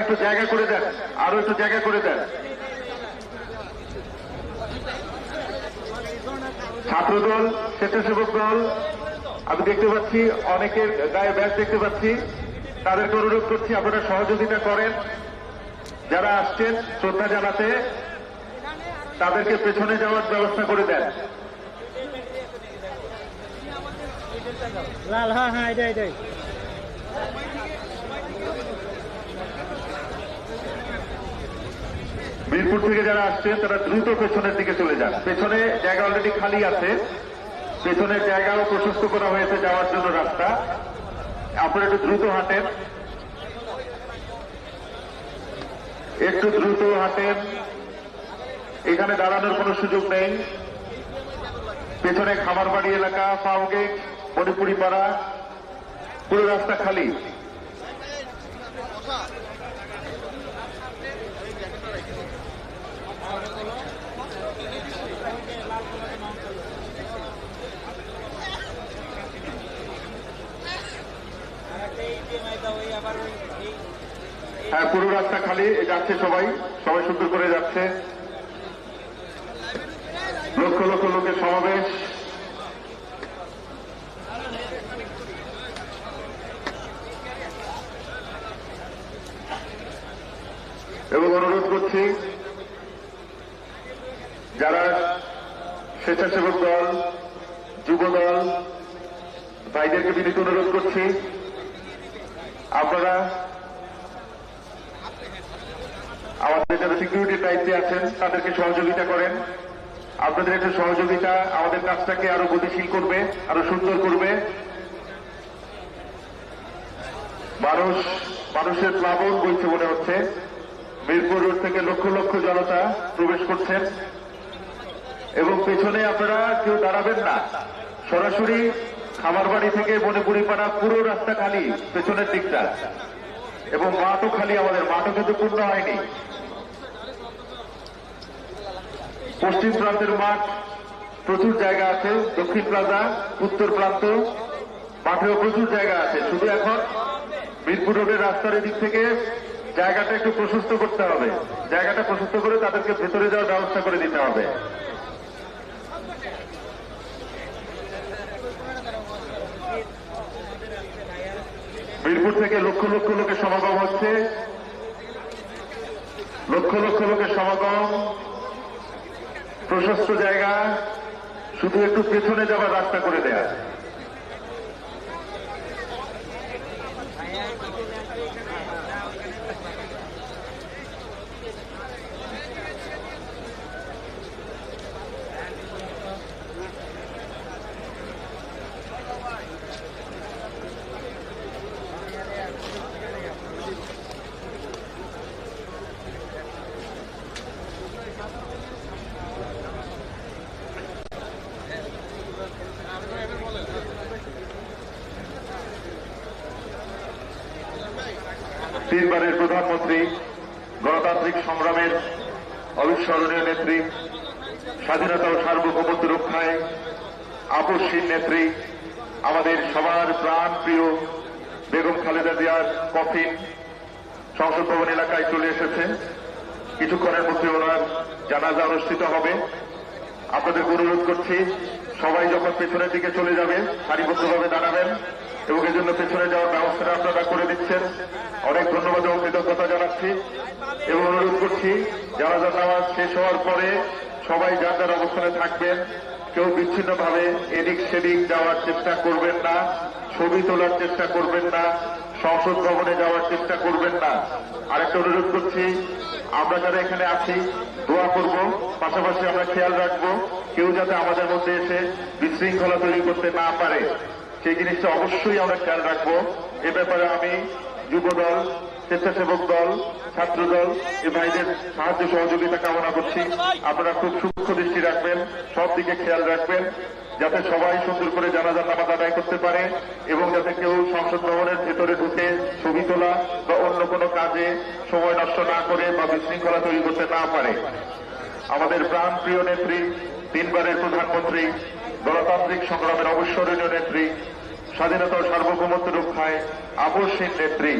একটু জায়গা করে দেন, আরো একটু জায়গা করে দেন। ছাত্রদল, স্বেচ্ছাসেবক দল, আমি দেখতে পাচ্ছি অনেকের গায়ে ব্যাগ দেখতে পাচ্ছি, তাদেরকে অনুরোধ করছি আপনারা সহযোগিতা করেন। যারা আসছেন শ্রদ্ধা জানাতে তাদেরকে পেছনে যাওয়ার ব্যবস্থা করে দেন। লাল, হ্যাঁ হ্যাঁ, এটাই মিরপুর থেকে যারা আসছেন তারা দ্রুত পেছনের দিকে চলে যান। পেছনে জায়গা অলরেডি খালি আছে, পেছনের জায়গাও প্রশস্ত করা হয়েছে যাওয়ার জন্য রাস্তা। আপনারা একটু দ্রুত হাঁটেন, একটু দ্রুত হাঁটেন। এখানে দাঁড়ানোর কোনো সুযোগ নেই। পেছনে খামারবাড়ি এলাকা, ফার্মগেট, মণিপুরি পাড়া, পুরো রাস্তা খালি। হ্যাঁ, পুরো রাস্তা খালি যাচ্ছে, সবাই সুন্দর করে যাচ্ছে। লক্ষ লক্ষ লোকের সমাবেশ। এবং অনুরোধ করছি যারা স্বেচ্ছাসেবক দল, যুব দল ভাইদেরকে বিনীত অনুরোধ করছি আপনারা আমাদের যারা সিকিউরিটির দায়িত্বে আছেন তাদেরকে সহযোগিতা করেন। আপনাদের একটু সহযোগিতা আমাদের কাজটাকে আরো গতিশীল করবে, আরো সুন্দর করবে। মানুষের প্লাবন বইছে মনে হচ্ছে। মিরপুর রোড থেকে লক্ষ লক্ষ জনতা প্রবেশ করছেন এবং পেছনে আপনারা কেউ দাঁড়াবেন না। সরাসরি খামারবাড়ি থেকে মণিপুরি পাড়া পুরো রাস্তা খালি, পেছনের দিকটা, এবং মাঠও খালি। আমাদের মাঠও কিন্তু পূর্ণ হয়নি। পশ্চিম প্রান্তের মাঠ প্রচুর জায়গা আছে, দক্ষিণ প্লাজা, উত্তর প্রান্ত মাঠেও প্রচুর জায়গা আছে। শুধু এখন মিরপুর রোডের রাস্তার দিক থেকে জায়গাটা একটু প্রশস্ত করতে হবে। জায়গাটা প্রশস্ত করে তাদেরকে ভেতরে যাওয়ার ব্যবস্থা করে দিতে হবে। মিরপুর থেকে লক্ষ লক্ষ লোকের সমাগম হচ্ছে, লক্ষ লক্ষ লোকের সমাগম। প্রশস্ত জায়গা, শুধু একটু পেছনে যাওয়ার রাস্তা করে দেয়া। তিনবারের প্রধানমন্ত্রী, গণতান্ত্রিক সংগ্রামের অবিস্মরণীয় নেত্রী, স্বাধীনতা ও সার্বভৌমত্ব রক্ষায় আপসহীন নেত্রী, আমাদের সবার প্রাণ প্রিয় বেগম খালেদা জিয়ার কফিন সংসদ ভবন এলাকায় চলে এসেছে। কিছুক্ষণের মধ্যে ওনার জানাজা অনুষ্ঠিত হবে। আপনাদের অনুরোধ করছি সবাই যখন পেছনের দিকে চলে যাবে সারিবদ্ধভাবে দাঁড়াবেন এবং এজন্য পেছনে যাওয়ার ব্যবস্থাটা আপনারা করে দিচ্ছেন। অনেক ধন্যবাদ এবং কৃতজ্ঞতা জানাচ্ছি এবং অনুরোধ করছি জানাজা নামাজ শেষ হওয়ার পরে সবাই যার যার অবস্থানে থাকবেন। কেউ বিচ্ছিন্নভাবে এদিক সেদিক যাওয়ার চেষ্টা করবেন না, ছবি তোলার চেষ্টা করবেন না, সংসদ ভবনে যাওয়ার চেষ্টা করবেন না। আরেকটা অনুরোধ করছি, আমরা যারা এখানে আছি দোয়া করব, পাশাপাশি আমরা খেয়াল রাখবো কেউ যাতে আমাদের মধ্যে এসে বিশৃঙ্খলা তৈরি করতে না পারে, সেই জিনিসটা অবশ্যই আমরা খেয়াল রাখবো। এ ব্যাপারে আমি যুবদল, স্বেচ্ছাসেবক দল, ছাত্রদল এই ভাইদের সাহায্য সহযোগিতা কামনা করছি। আপনারা খুব সূক্ষ্ম দৃষ্টি রাখবেন, সব দিকে খেয়াল রাখবেন যাতে সবাই সুন্দর করে জানাজার নামাজ আদায় করতে পারে এবং যাতে কেউ সংসদ ভবনের ভেতরে ঢুকে ছবি তোলা বা অন্য কোনো কাজে সময় নষ্ট না করে বা বিশৃঙ্খলা তৈরি করতে না পারে। আমাদের প্রাণ প্রিয় নেত্রী, তিনবারের প্রধানমন্ত্রী, গণতান্ত্রিক সংগ্রামের অবিস্মরণীয় নেত্রী, স্বাধীনতা ও সার্বভৌমত্ব রক্ষায় আপসহীন নেত্রী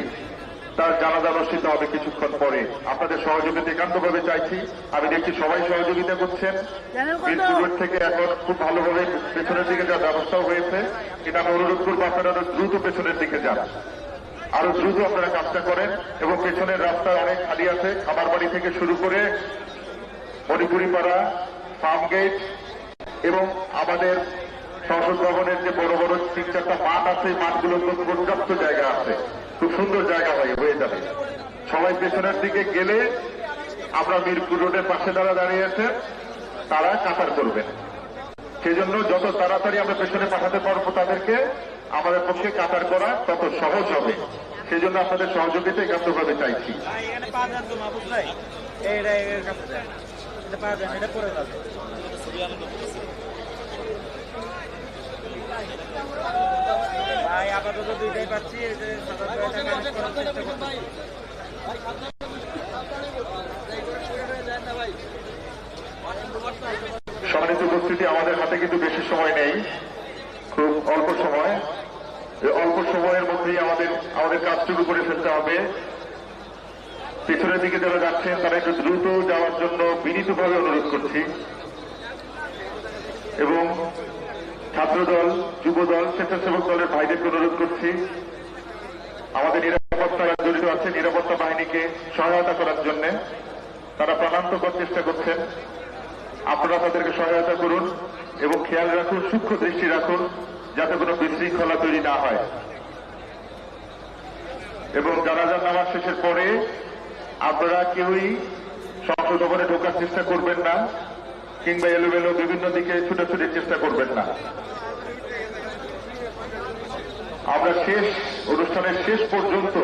তার জানাজা অনুষ্ঠিত হবে কিছুক্ষণ পরে। আপনাদের সহযোগিতা একান্তভাবে চাইছি। আমি দেখছি সবাই সহযোগিতা করছেন। মিরপুর রোড থেকে এখন খুব ভালোভাবে পেছনের দিকে যাওয়ার ব্যবস্থাও হয়েছে, কিন্তু আমি অনুরোধ করবো আপনারা আরো দ্রুত পেছনের দিকে যান, আরো দ্রুত আপনারা কাজটা করেন। এবং পেছনের রাস্তা অনেক খালি আছে, খাবার বাড়ি থেকে শুরু করে মণিপুরি পাড়া, ফার্ম গেট এবং আমাদের সংসদ ভবনের যে বড় বড় 3-4টা মাঠ আছে, মাঠগুলো পর্যাপ্ত জায়গা আছে, খুব সুন্দর জায়গা হয়ে যাবে। সবাই পেছনের দিকে গেলে আমরা মিরপুর রোডের পাশে যারা দাঁড়িয়ে আছেন তারা কাতার করবেন। সেজন্য যত তাড়াতাড়ি আমরা পেছনে পাঠাতে পারবো তাদেরকে, আমাদের পক্ষে কাতার করা তত সহজ হবে। সেজন্য আপনাদের সহযোগিতা একান্তভাবে চাইছি। ভাই আপাতত দুইটাই পাচ্ছি। সম্মানিত উপস্থিতি, আমাদের হাতে কিন্তু বেশি সময় নেই, খুব অল্প সময়। এই অল্প সময়ের মধ্যেই আমাদের কাজটুকু করে ফেলতে হবে। পেছনের দিকে যারা যাচ্ছেন তারা একটু দ্রুত যাওয়ার জন্য বিনীতভাবে অনুরোধ করছি। এবং ছাত্রদল, যুবদল, স্বেচ্ছাসেবক দলের ভাইদেরকে অনুরোধ করছি আমাদের নিরাপত্তায় জড়িত আছে, নিরাপত্তা বাহিনীকে সহায়তা করার জন্য। তারা প্রাণান্তকর চেষ্টা করছেন, আপনারা তাদেরকে সহায়তা করুন এবং খেয়াল রাখুন, সূক্ষ্ম দৃষ্টি রাখুন যাতে কোনো বিশৃঙ্খলা তৈরি না হয়। এবং জানাজার নামাজ শেষের পরে আপনারা কেউই সংসদ ভবনে ঢোকার চেষ্টা করবেন না, কিংবা এলোমেলো বিভিন্ন দিকে ছুটাছুটির চেষ্টা করবেন না। আমরা অনুষ্ঠানের শেষ পর্যন্ত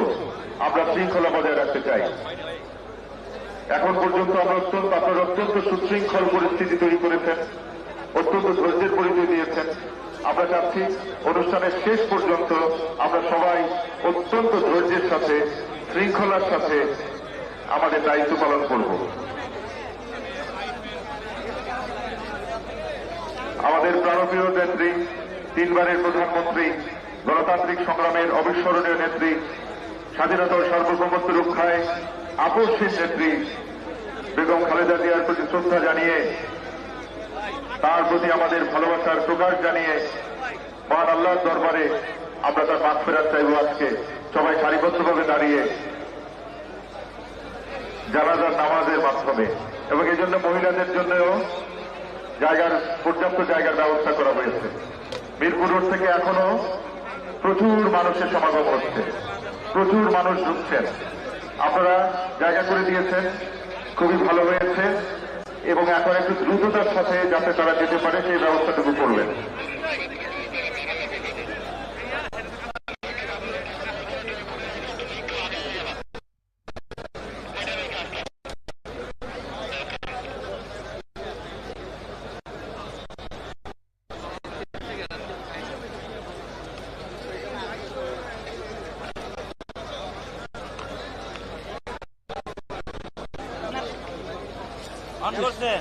আমরা শৃঙ্খলা বজায় রাখতে চাই। এখন পর্যন্ত আপনারা অত্যন্ত সুশৃঙ্খল পরিস্থিতি তৈরি করেছেন, অত্যন্ত ধৈর্যের পরিচয় দিয়েছেন। আমরা চাচ্ছি অনুষ্ঠানের শেষ পর্যন্ত আমরা সবাই অত্যন্ত ধৈর্যের সাথে, শৃঙ্খলার সাথে আমাদের দায়িত্ব পালন করব। আমাদের প্রাণপ্রিয় নেত্রী, 3 বারের প্রধানমন্ত্রী, গণতান্ত্রিক সংগ্রামের অবিস্মরণীয় নেত্রী, স্বাধীনতার সার্বভৌমত্ব রক্ষায় আপসহীন নেত্রী বেগম খালেদা জিয়ার প্রতি শ্রদ্ধা জানিয়ে, তার প্রতি আমাদের ভালোবাসার প্রকাশ জানিয়ে মহান আল্লাহর দরবারে আমরা তার মাগফিরাত চাইব। আজকে সবাই সারিবদ্ধভাবে দাঁড়িয়ে জানাজার নামাজের মাধ্যমে, এবং এই জন্য মহিলাদের জন্যও পর্যাপ্ত জায়গার ব্যবস্থা করা হয়েছে। মিরপুর রোড থেকে এখনো প্রচুর মানুষের সমাগম হচ্ছে, প্রচুর মানুষ ঢুকছেন। আপনারা জায়গা করে দিয়েছেন, খুবই ভালো হয়েছে। এবং এখন একটু দ্রুততার সাথে যাতে তারা যেতে পারে সেই ব্যবস্থাটুকু করবেন। অন করছেন?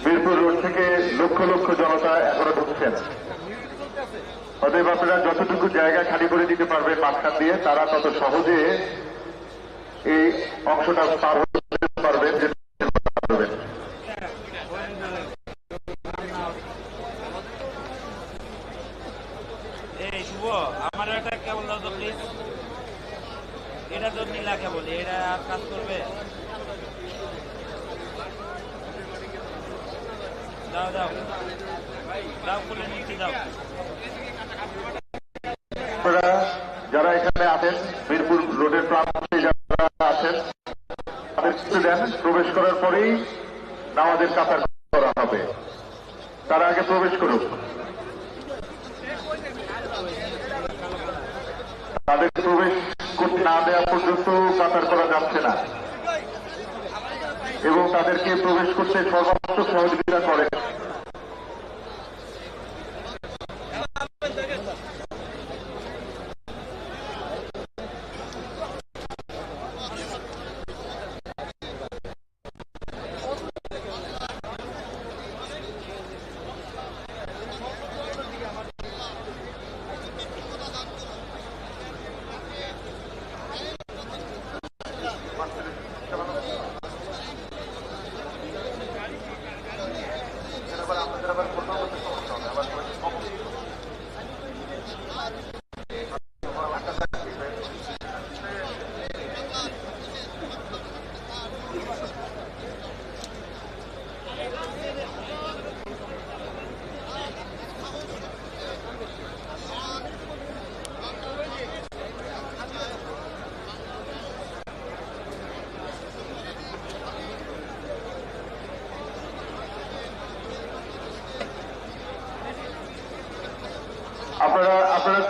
মিরপুর রোড থেকে লক্ষ লক্ষ জনতা এখনো ঢুকছেন। অতএব আপনারা যতটুকু জায়গা খালি করে দিতে পারবেন মাঝখান দিয়ে, তারা তত সহজে এই অংশটা পার হতে পারবেন। এই শুভ, আমার একটা কেবল দাও তো প্লিজ। এটা তো নীলা কেবল, এটা আর কাজ করবে? দাও দাও দাও, খুলে নিচ্ছি, দাও। আপনারা যারা এখানে আছেন, মিরপুর রোডের প্রান্তে যারা আছেন, তাদের দেন, প্রবেশ করার পরেই নামাজের কাতার করা হবে। তারা আগে প্রবেশ করুক, তাদেরকে প্রবেশ করতে না দেওয়া পর্যন্ত কাতার করা যাচ্ছে না, এবং তাদেরকে প্রবেশ করতে সর্বাত্মক সহযোগিতা করে।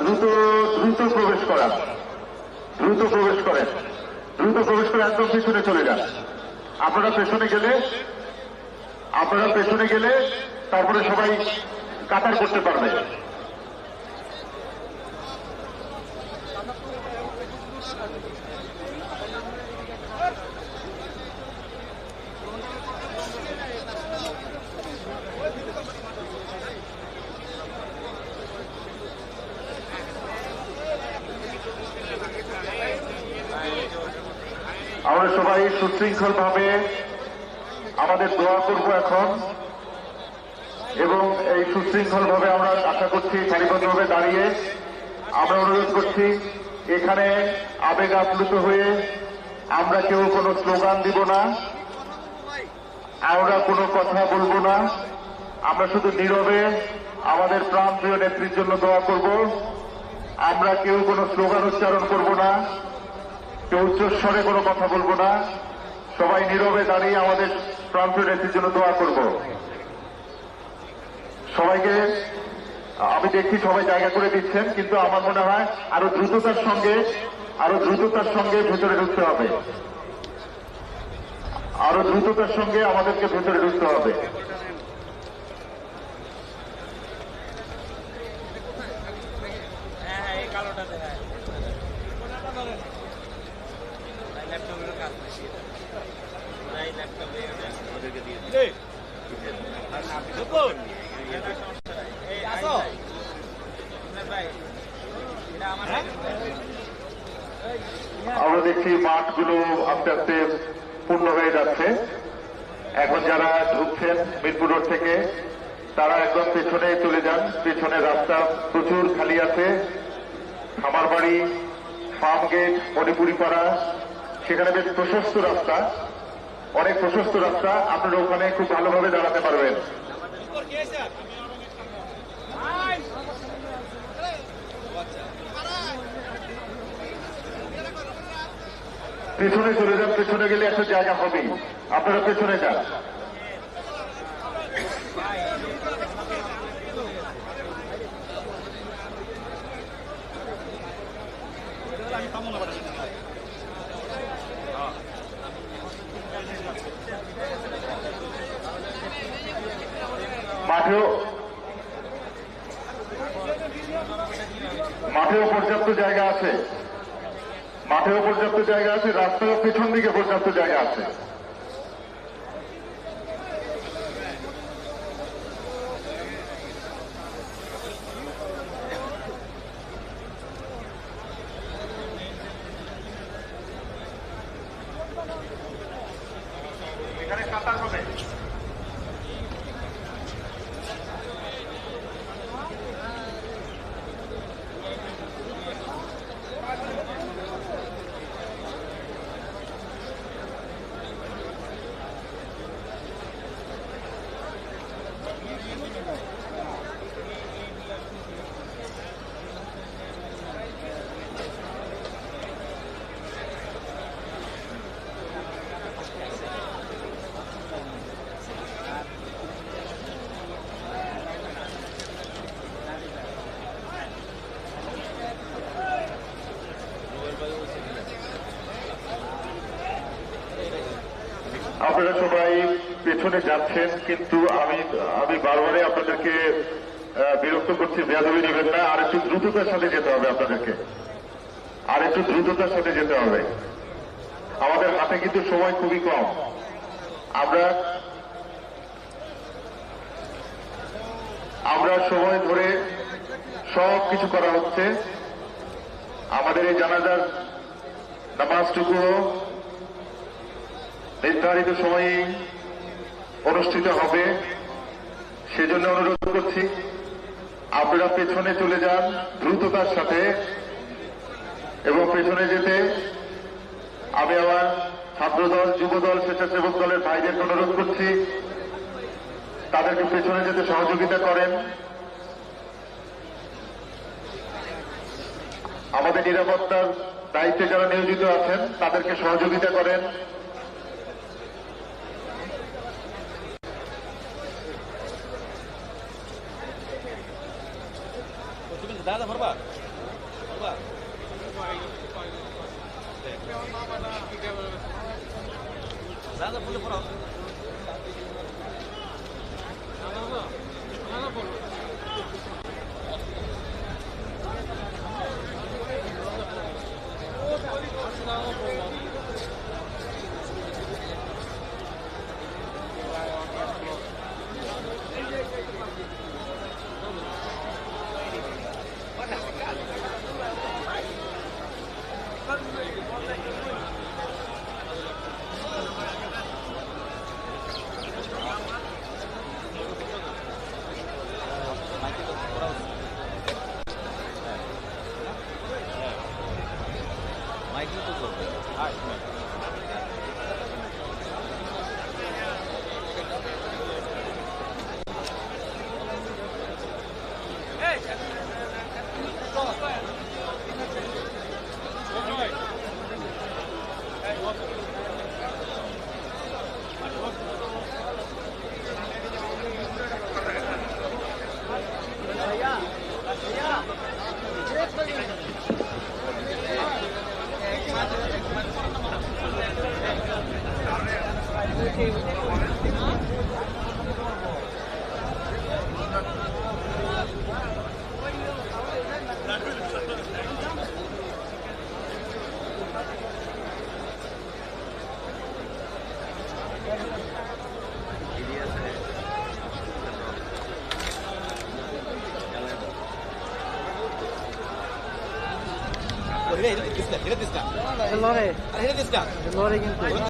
দ্রুত দ্রুত প্রবেশ করা, দ্রুত প্রবেশ করেন, দ্রুত প্রবেশ করে একদম পেছনে চলে যান। আপনারা পেছনে গেলে তারপরে সবাই কাতার করতে পারবে। আমরা সবাই সুশৃঙ্খল ভাবে আমাদের দোয়া করব এখন, এবং এই সুশৃঙ্খল ভাবে আমরা আশা করছি সারিবদ্ধভাবে দাঁড়িয়ে আমরা অনুরোধ করছি, এখানে আবেগ আপ্লুত হয়ে আমরা কেউ কোনো স্লোগান দিব না, আমরা কোনো কথা বলবো না, আমরা শুধু নীরবে আমাদের প্রাণপ্রিয় নেত্রীর জন্য দোয়া করব। আমরা কেউ কোনো স্লোগান উচ্চারণ করব না, কেউ উচ্চস্বরে কোনো কথা বলবো না, সবাই নীরবে দাঁড়িয়ে আমাদের প্রাণপ্রিয় নেত্রীর জন্য দোয়া করব। সবাইকে আমি দেখছি সবাই জায়গা করে দিচ্ছেন, কিন্তু আমার মনে হয় আরো দ্রুততার সঙ্গে ভেতরে ঢুকতে হবে, আরো দ্রুততার সঙ্গে আমাদেরকে ভেতরে ঢুকতে হবে। হ্যাঁ, এই কালোটাতে, হ্যাঁ। ল্যাপটপের কাজ বেশি, এই ল্যাপটপে ওদেরকে দিয়ে দিই। আমরা দেখছি মাঠগুলো আস্তে আস্তে পূর্ণ হয়ে যাচ্ছে। এখন যারা ঢুকছেন মিরপুর রোড থেকে তারা একদম পেছনে চলে যান, পেছনে রাস্তা প্রচুর খালি আছে। খামারবাড়ি, ফার্ম গেট, মণিপুরি পাড়া, সেখানে বেশ প্রশস্ত রাস্তা, অনেক প্রশস্ত রাস্তা, আপনারা ওখানে খুব ভালোভাবে দাঁড়াতে পারবেন। পেছনে চলে যান, পেছনে গেলে একটা জায়গা হবেই, আপনারা পেছনে যান। মাঠেও পর্যাপ্ত জায়গা আছে, রাস্তার পেছন দিকে পর্যাপ্ত জায়গা আছে। এখানে কাতার হবে। আপনারা সবাই পেছনে যাচ্ছেন, কিন্তু আমি বারবারই আপনাদেরকে বিরক্ত করছি, বেয়াদবি নেবেন না। আর একটু দ্রুততার সাথে যেতে হবে আপনাদেরকে, আর একটু দ্রুততার সাথে যেতে হবে। আমাদের হাতে কিন্তু সময় খুবই কম। আমরা সময় ধরে সব কিছু করা হচ্ছে। আমাদের এই জানাজার নামাজটুকুও নির্ধারিত সময়ে অনুষ্ঠিত হবে, সেজন্য অনুরোধ করছি আপনারা পেছনে চলে যান দ্রুততার সাথে। এবং পেছনে যেতে আমি আমার ছাত্রদল, যুবদল, স্বেচ্ছাসেবক দলের ভাইদেরকে অনুরোধ করছি তাদেরকে পেছনে যেতে সহযোগিতা করেন। আমাদের নিরাপত্তার দায়িত্বে যারা নিয়োজিত আছেন তাদেরকে সহযোগিতা করেন। দাদা ভরবা লড়ে লড়ে কিন্তু